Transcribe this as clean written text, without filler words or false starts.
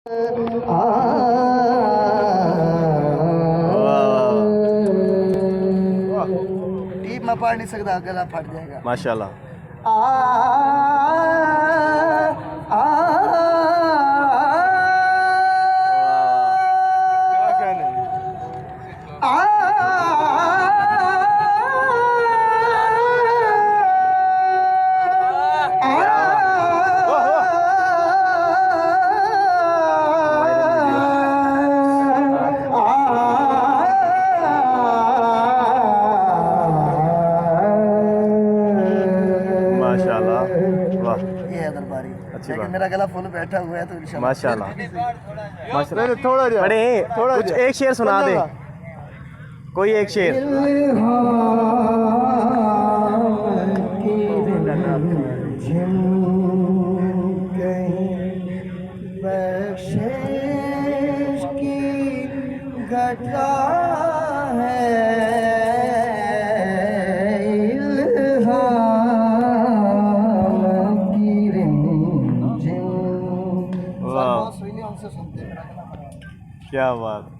टीप में पढ़ नहीं सकता, गला फट जाएगा। माशाल्लाह। माशाल्लाह, वाह, ये है दरबारी। अच्छी लेकिन बात। मेरा गला फुल बैठा हुआ है तो इंशाल्लाह। माशाल्लाह माशाल्लाह। थोड़ा पढ़े कुछ एक शेर सुना दे, कोई एक शेर। बख्शिश की घटा है, इल्हाम की रिमझिम। वाह, सुनते हैं। क्या बात।